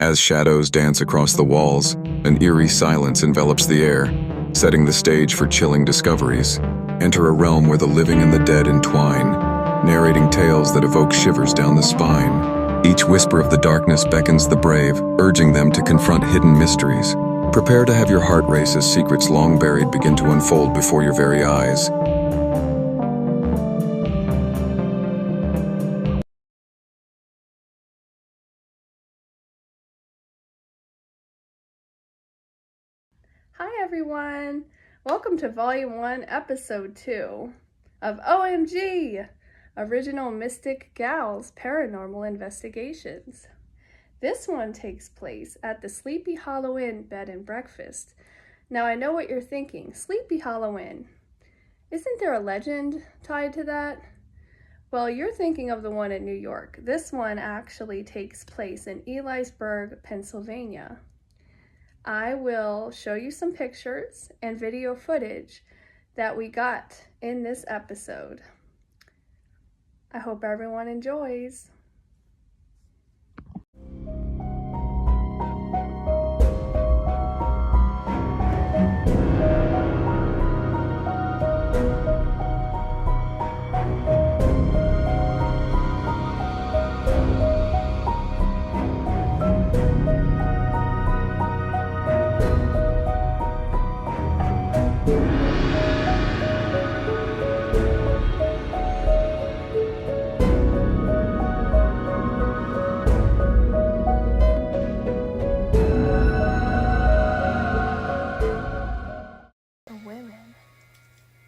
As shadows dance across the walls, an eerie silence envelops the air, setting the stage for chilling discoveries. Enter a realm where the living and the dead entwine, narrating tales that evoke shivers down the spine. Each whisper of the darkness beckons the brave, urging them to confront hidden mysteries. Prepare to have your heart race as secrets long buried begin to unfold before your very eyes. Hi everyone! Welcome to Volume 1, Episode 2 of OMG! Original Mystic Galz Paranormal Investigations. This one takes place at the Sleepy Hollow Inn Bed and Breakfast. Now I know what you're thinking, Sleepy Hollow Inn. Isn't there a legend tied to that? Well, you're thinking of the one in New York. This one actually takes place in Elysburg, Pennsylvania. I will show you some pictures and video footage that we got in this episode. I hope everyone enjoys.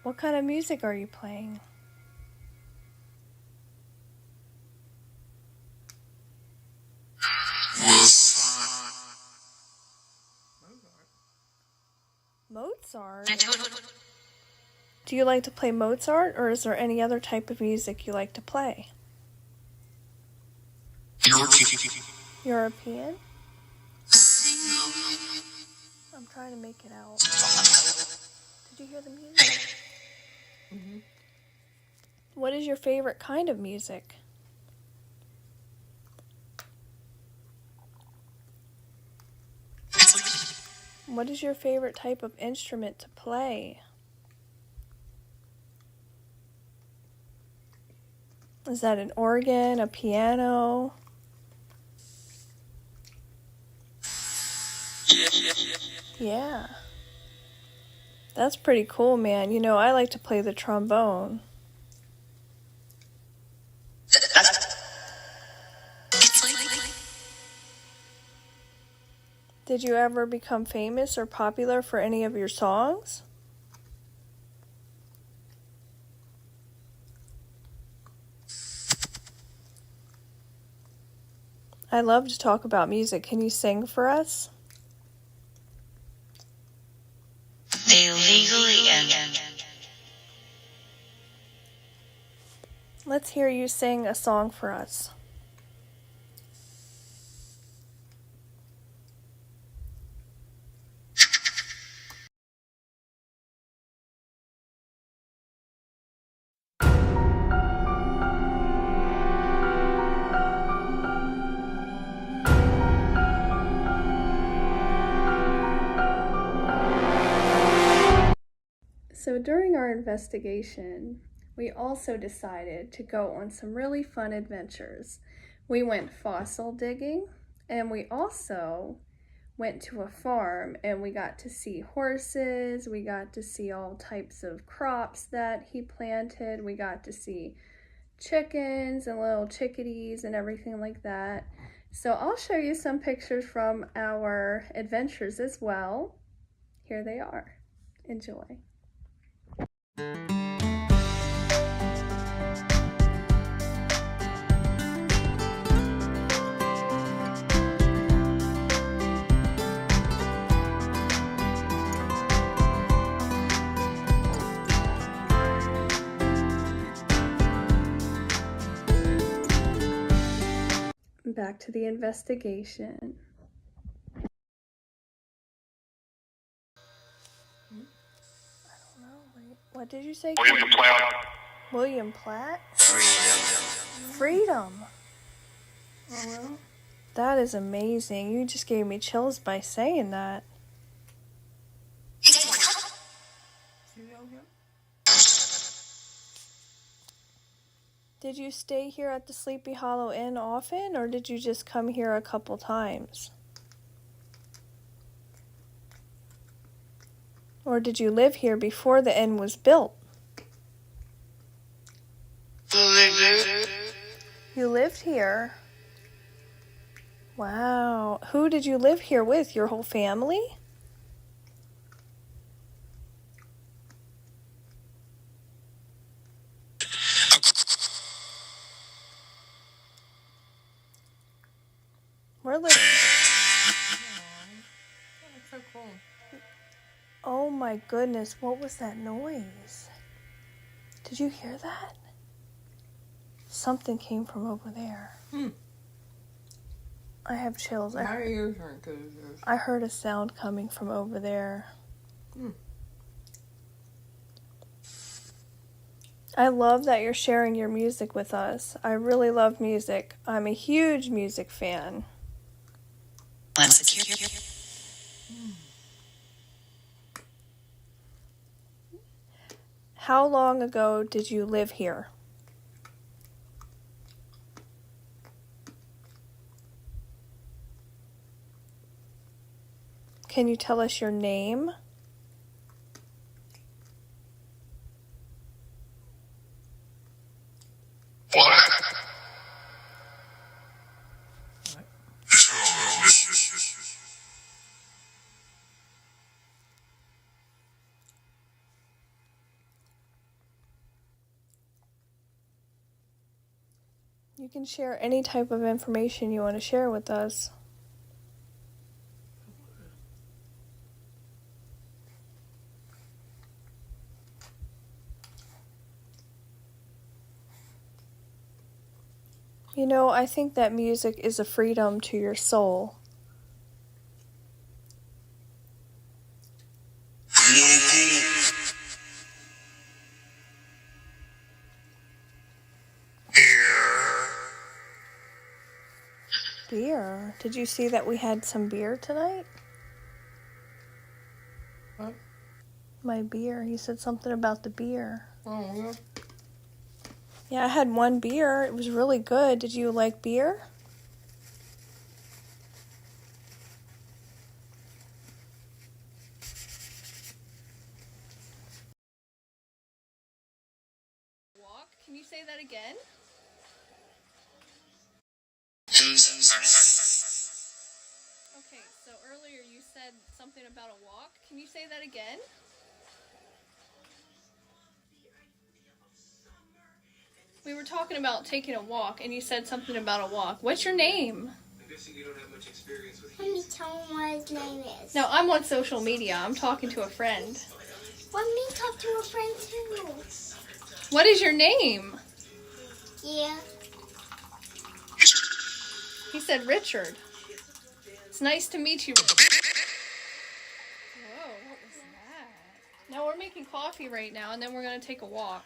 What kind of music are you playing? Mozart? Do you like to play Mozart, or is there any other type of music you like to play? European? I'm trying to make it out. Did you hear the music? Mm-hmm. What is your favorite kind of music? What is your favorite type of instrument to play? Is that an organ, a piano? Yeah. That's pretty cool, man. You know, I like to play the trombone. Did you ever become famous or popular for any of your songs? I love to talk about music. Can you sing for us? Let's hear you sing a song for us. So during our investigation, we also decided to go on some really fun adventures. We went fossil digging, and we also went to a farm, and we got to see horses, we got to see all types of crops that he planted, we got to see chickens and little chickadees and everything like that. So I'll show you some pictures from our adventures as well. Here they are. Enjoy. Back to the investigation. I don't know. What did you say? William Platt. William Platt? Freedom. Freedom. Oh, well. That is amazing. You just gave me chills by saying that. Did you stay here at the Sleepy Hollow Inn often, or did you just come here a couple times? Or did you live here before the inn was built? You lived here? Wow. Who did you live here with? Your whole family? We're living. That's so cool. Oh my goodness, what was that noise? Did you hear that? Something came from over there. I have chills. My ears aren't good as yours. I heard a sound coming from over there. I love that you're sharing your music with us. I really love music. I'm a huge music fan. How long ago did you live here? Can you tell us your name? You can share any type of information you want to share with us. You know, I think that music is a freedom to your soul. Beer? Did you see that we had some beer tonight? What? My beer. He said something about the beer. Oh, yeah. Yeah, I had one beer. It was really good. Did you like beer? Walk? Can you say that again? Okay, so earlier you said something about a walk. Can you say that again? We were talking about taking a walk, and you said something about a walk. What's your name? I'm guessing you don't have much experience with Let me tell him what his name is. No, I'm on social media. I'm talking to a friend. Let me talk to a friend too. What is your name? Yeah. He said Richard. It's nice to meet you. Whoa, what was that? No, we're making coffee right now, and then we're going to take a walk.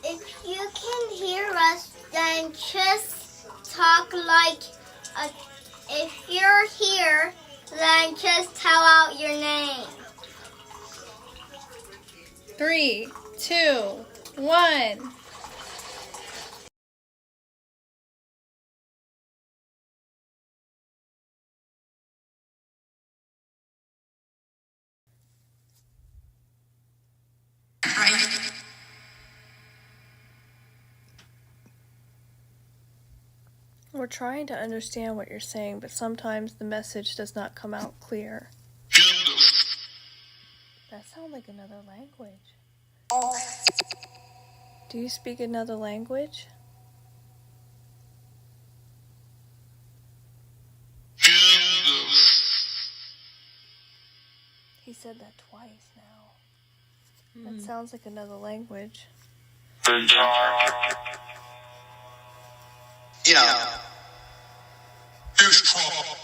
If you can hear us, then just talk like if you're here, then just tell out your name. 3, 2, 1. We're trying to understand what you're saying, but sometimes the message does not come out clear. That sounds like another language. Do you speak another language? He said that twice now. That sounds like another language. Yeah. Here's trouble.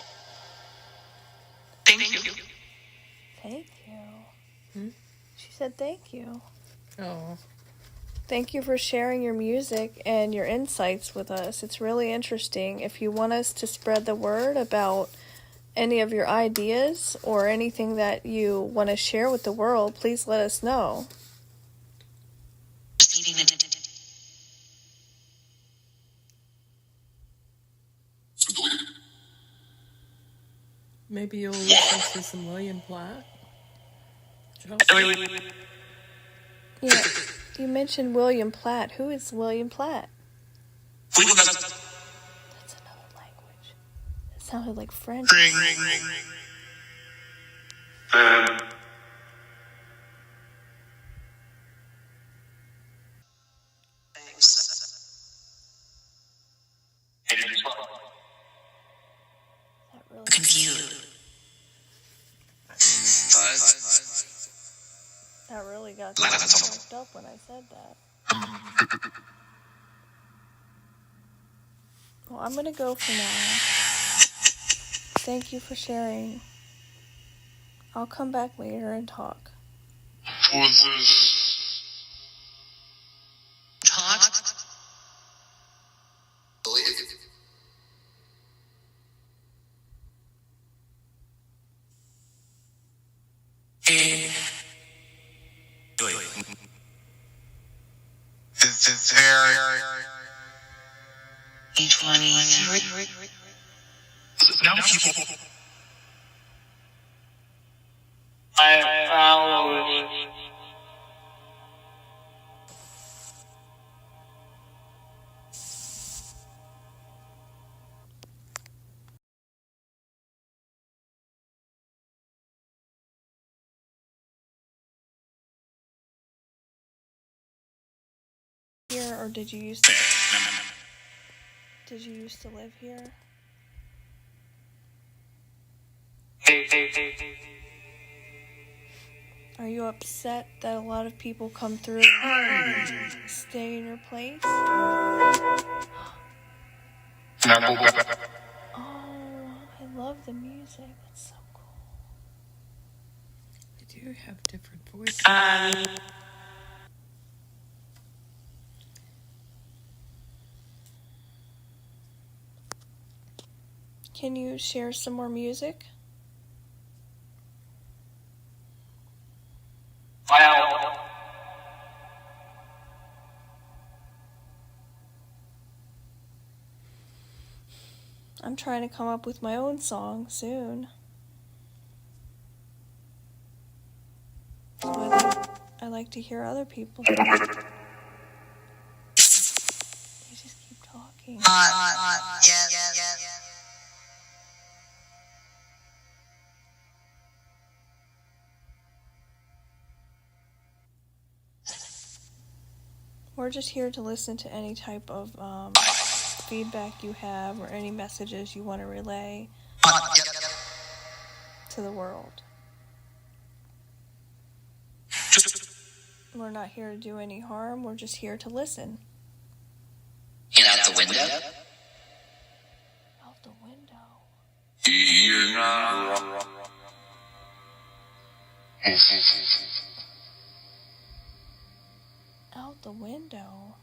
Thank you. Thank you. She said thank you. Oh. Thank you for sharing your music and your insights with us. It's really interesting. If you want us to spread the word about any of your ideas or anything that you want to share with the world, please let us know. Maybe you'll listen to some William Platt. Yeah, you mentioned William Platt. Who is William Platt? That's another language. It sounded like French. That really That really got me fucked up when I said that. Well, I'm gonna go for now. Thank you for sharing. I'll come back later and talk. Here, or did you used to live here? Are you upset that a lot of people come through and stay in your place? Oh, I love the music. That's so cool. They do have different voices. Can you share some more music? I'm trying to come up with my own song soon. So I like to hear other people's. They just keep talking. We're just here to listen to any type of feedback you have or any messages you want to relay to the world. We're not here to do any harm. We're just here to listen. Get out the window. Out the window. Out the window.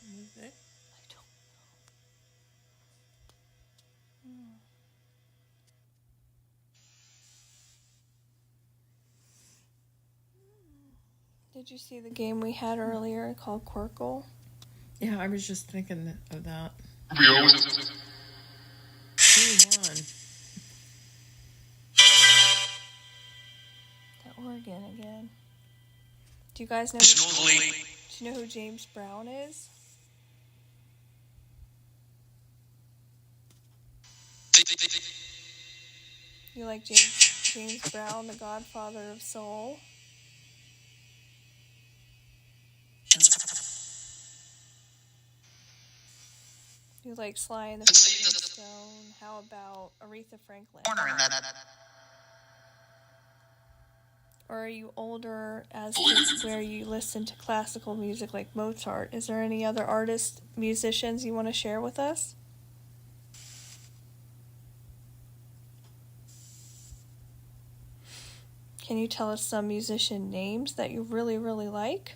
Music. I don't know. Did you see the game we had earlier called Quirkle? Yeah, I was just thinking of that. Who won? Oregon again. Do you guys know? Do you know who James Brown is? You like James Brown, the Godfather of Soul? You like Sly and the Family Stone? How about Aretha Franklin? Or are you older as to where you listen to classical music like Mozart? Is there any other artists, musicians you want to share with us? Can you tell us some musician names that you really, really like?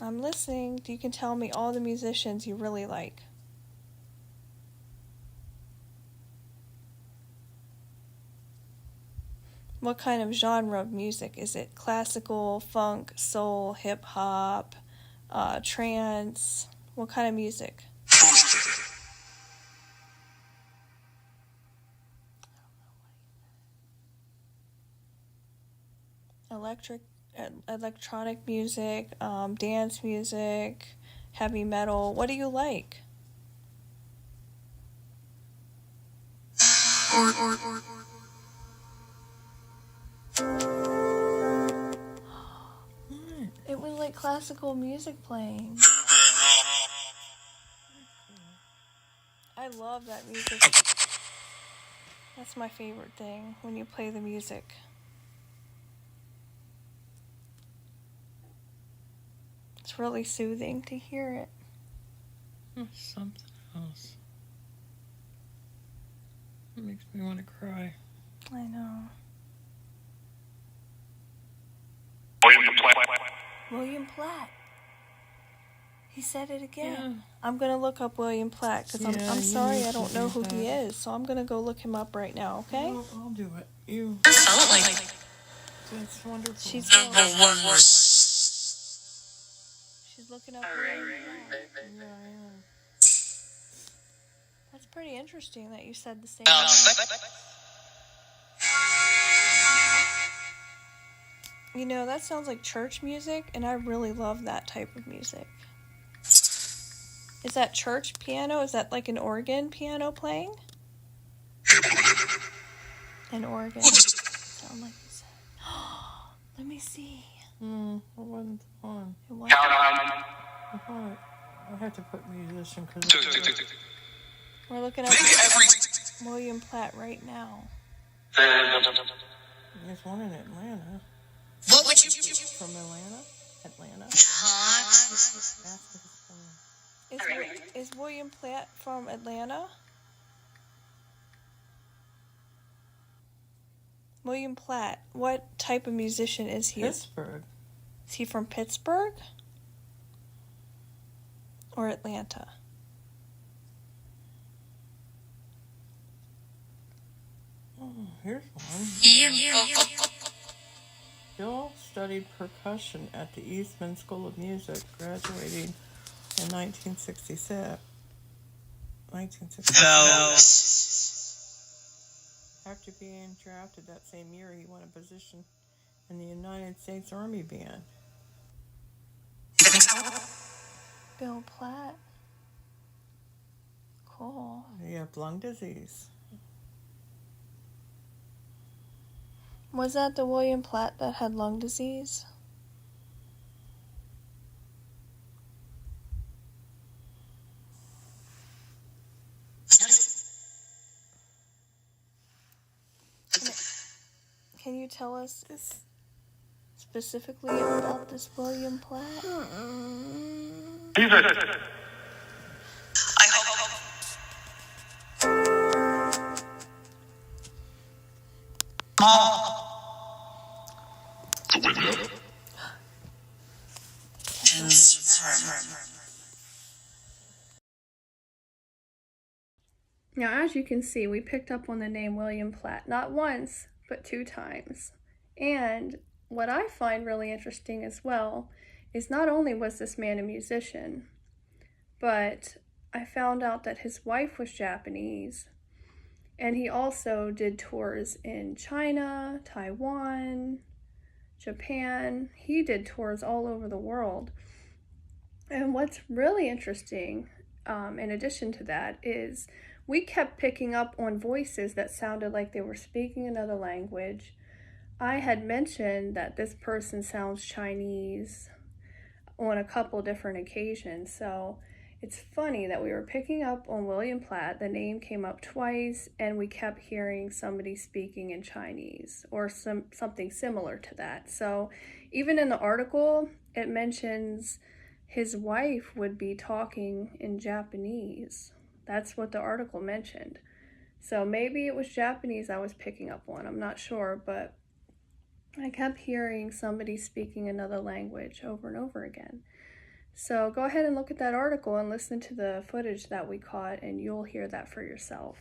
I'm listening. You can tell me all the musicians you really like. What kind of genre of music? Is it classical, funk, soul, hip-hop, trance? What kind of music? Electronic music, dance music, heavy metal. What do you like? It was like classical music playing. I love that music. That's my favorite thing, when you play the music. It's really soothing to hear it. Something else. It makes me want to cry. I know. William Platt. He said it again. Yeah. I'm going to look up William Platt because I'm sorry I don't know who he is. So I'm going to go look him up right now, okay? I'll do it. You. That's wonderful. She's looking up William Platt. Yeah. That's pretty interesting that you said the same thing. You know, that sounds like church music, and I really love that type of music. Is that church piano? Is that like an organ piano playing? An organ. Sound like you said. Let me see. It wasn't on. It wasn't. I have to put musician because We're looking at William Platt right now. there's one in Atlanta. What would you From Atlanta? Atlanta? Is William Platt from Atlanta? William Platt, what type of musician is he? Pittsburgh. Is he from Pittsburgh? Or Atlanta? Oh, here's one. Bill studied percussion at the Eastman School of Music, graduating in 1967. After being drafted that same year, he won a position in the United States Army Band. Bill Platt. Cool. He had lung disease. Was that the William Platt that had lung disease? Can you tell us specifically about this William Platt? Now, as you can see, we picked up on the name William Platt not once, but 2 times. And what I find really interesting as well is not only was this man a musician, but I found out that his wife was Japanese. And he also did tours in China, Taiwan, Japan. He did tours all over the world. And what's really interesting, in addition to that, is we kept picking up on voices that sounded like they were speaking another language. I had mentioned that this person sounds Chinese on a couple different occasions. So It's funny that we were picking up on William Platt, the name came up twice, and we kept hearing somebody speaking in Chinese or something similar to that. So even in the article, it mentions his wife would be talking in Japanese. That's what the article mentioned. So maybe it was Japanese I was picking up on, I'm not sure, but I kept hearing somebody speaking another language over and over again. So go ahead and look at that article and listen to the footage that we caught, and you'll hear that for yourself.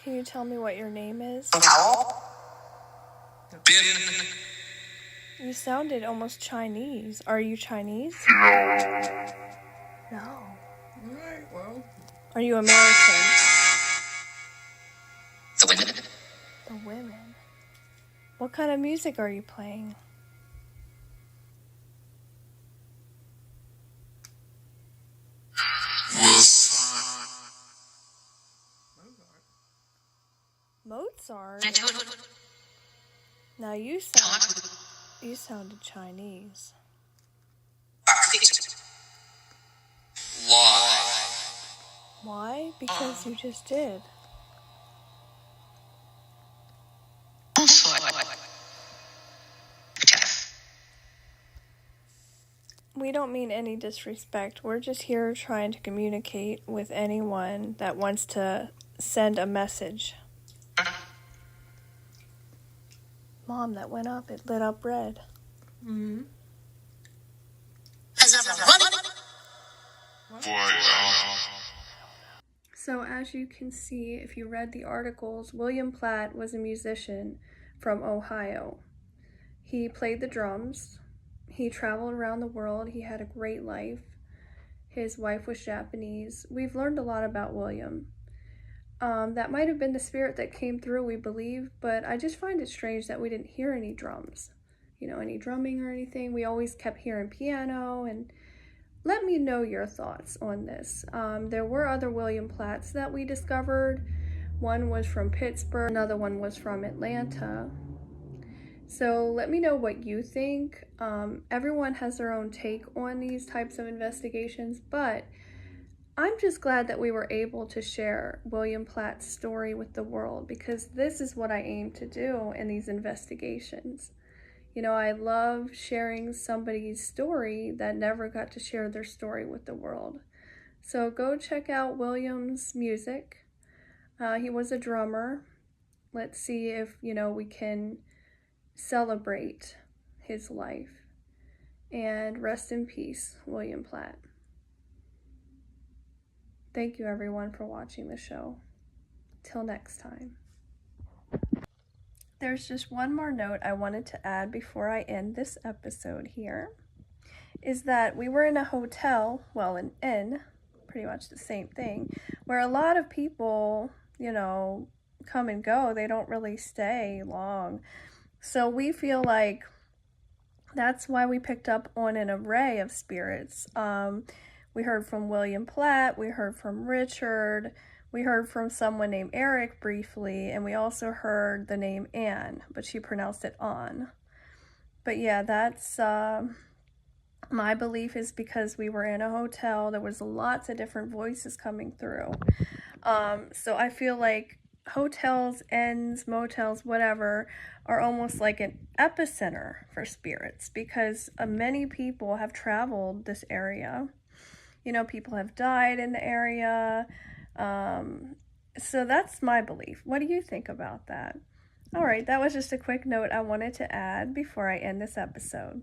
Can you tell me what your name is? Bin. You sounded almost Chinese. Are you Chinese? No. Alright, well, Are you American? The women. The women. What kind of music are you playing? Mozart? Now you sounded Chinese. Lie. Why? Because you just did. We don't mean any disrespect. We're just here trying to communicate with anyone that wants to send a message. Mom, that went up. It lit up red. So as you can see, if you read the articles, William Platt was a musician from Ohio. He played the drums. He traveled around the world. He had a great life. His wife was Japanese. We've learned a lot about William. That might have been the spirit that came through, we believe, but I just find it strange that we didn't hear any drums, any drumming or anything. We always kept hearing piano, and let me know your thoughts on this. There were other William Platts that we discovered. One was from Pittsburgh, another one was from Atlanta. So let me know what you think. Everyone has their own take on these types of investigations, but I'm just glad that we were able to share William Platt's story with the world, because this is what I aim to do in these investigations. I love sharing somebody's story that never got to share their story with the world. So go check out William's music. He was a drummer. Let's see if, we can celebrate his life. And rest in peace, William Platt. Thank you, everyone, for watching the show. Till next time. there's just one more note I wanted to add before I end this episode here, is that we were in a hotel, well, an inn, pretty much the same thing, where a lot of people, you know, come and go. They don't really stay long. So we feel like that's why we picked up on an array of spirits. We heard from William Platt, we heard from Richard, we heard from someone named Eric briefly, and we also heard the name Anne, but she pronounced it on. But yeah, that's my belief is because we were in a hotel, there was lots of different voices coming through. So I feel like hotels, inns, motels, whatever, are almost like an epicenter for spirits because many people have traveled this area. You know, people have died in the area. So that's my belief. What do you think about that? All right, that was just a quick note I wanted to add before I end this episode.